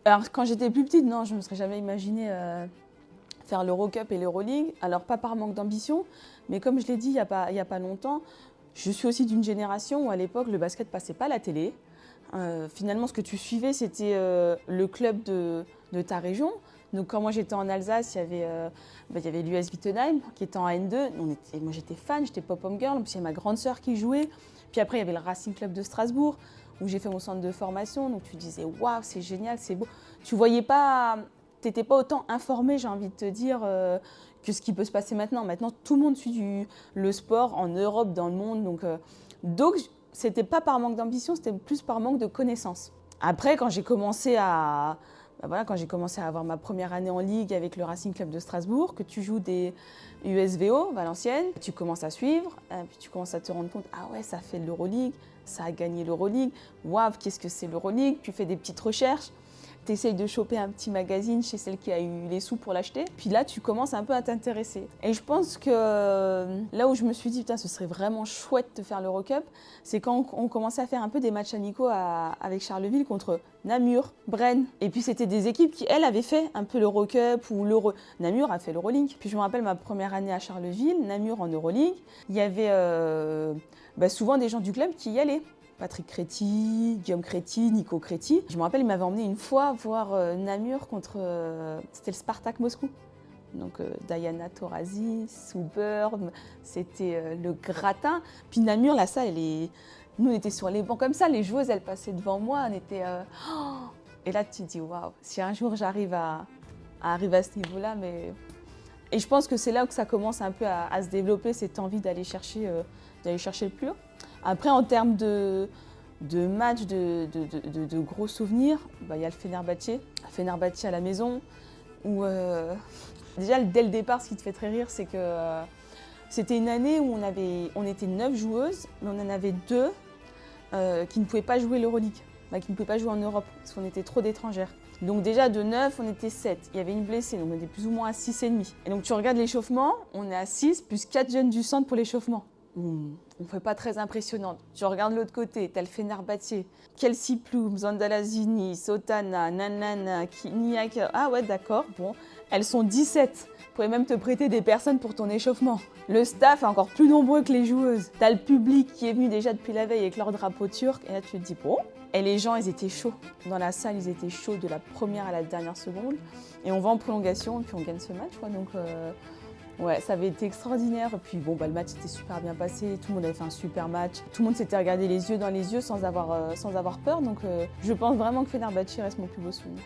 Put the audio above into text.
Alors, quand j'étais plus petite, non, je ne me serais jamais imaginé faire l'Eurocup et l'Euroleague. Alors, pas par manque d'ambition, mais comme je l'ai dit il y a pas longtemps, je suis aussi d'une génération où à l'époque, le basket passait pas à la télé. Finalement, ce que tu suivais, c'était le club de ta région. Donc, quand moi j'étais en Alsace, il y avait l'US Wittenheim qui était en N2. Moi, j'étais fan, j'étais pop-home girl. En plus, il y a ma grande sœur qui jouait. Puis après, il y avait le Racing Club de Strasbourg où j'ai fait mon centre de formation. Donc, tu disais, waouh, c'est génial, c'est beau. Tu voyais pas, t'étais pas autant informé, j'ai envie de te dire, que ce qui peut se passer maintenant. Maintenant, tout le monde suit le sport en Europe, dans le monde. Donc c'était pas par manque d'ambition, c'était plus par manque de connaissances. Après, quand j'ai commencé à avoir ma première année en ligue avec le Racing Club de Strasbourg, que tu joues des USVO, Valenciennes, tu commences à suivre, puis tu commences à te rendre compte, ah ouais, ça fait l'Euroleague, ça a gagné l'Euroleague, waouh, qu'est-ce que c'est l'Euroleague? Tu fais des petites recherches, tu essayes de choper un petit magazine chez celle qui a eu les sous pour l'acheter. Puis là, tu commences un peu à t'intéresser. Et je pense que là où je me suis dit, putain, ce serait vraiment chouette de faire l'Eurocup, c'est quand on commençait à faire un peu des matchs amicaux avec Charleville contre Namur, Brennes. Et puis c'était des équipes qui, elles, avaient fait un peu l'Eurocup ou l'Euro. Namur a fait l'Euroleague. Puis je me rappelle ma première année à Charleville, Namur en Euroleague. Il y avait souvent des gens du club qui y allaient. Patrick Créti, Guillaume Créti, Nico Créti. Je me rappelle, il m'avait emmené une fois voir Namur contre... c'était le Spartak Moscou. Donc Diana Taurasi, Sue Bird, c'était le gratin. Puis Namur, la salle, nous on était sur les bancs comme ça, les joueuses elles passaient devant moi, on était... Et là tu te dis, waouh, si un jour j'arrive à arriver à ce niveau-là, mais... Et je pense que c'est là que ça commence un peu à se développer, cette envie d'aller chercher le plus haut. Après, en termes de matchs, de gros souvenirs, il y a le Fenerbahçe à la maison, où déjà dès le départ, ce qui te fait très rire, c'est que c'était une année où on était 9 joueuses, mais on en avait 2 qui ne pouvaient pas jouer l'Euroleague, qui ne pouvaient pas jouer en Europe, parce qu'on était trop d'étrangères. Donc déjà de 9, on était 7. Il y avait une blessée, donc on était plus ou moins à 6,5. Et donc tu regardes l'échauffement, on est à 6, plus 4 jeunes du centre pour l'échauffement. On ne fait pas très impressionnante. Tu regardes l'autre côté, t'as le Fenerbahçe, Kelsey Ploum, Zandalazini, Sotana, Nanana, Kiniak. Ah ouais, d'accord, bon. Elles sont 17. Vous pouvez même te prêter des personnes pour ton échauffement. Le staff est encore plus nombreux que les joueuses. T'as le public qui est venu déjà depuis la veille avec leur drapeau turc. Et là, tu te dis, bon. Et les gens, ils étaient chauds. Dans la salle, ils étaient chauds de la première à la dernière seconde. Et on va en prolongation et puis on gagne ce match, quoi. Donc, ouais, ça avait été extraordinaire. Et puis bon, le match était super bien passé. Tout le monde avait fait un super match. Tout le monde s'était regardé les yeux dans les yeux sans avoir peur. Donc je pense vraiment que Fenerbahçe reste mon plus beau souvenir.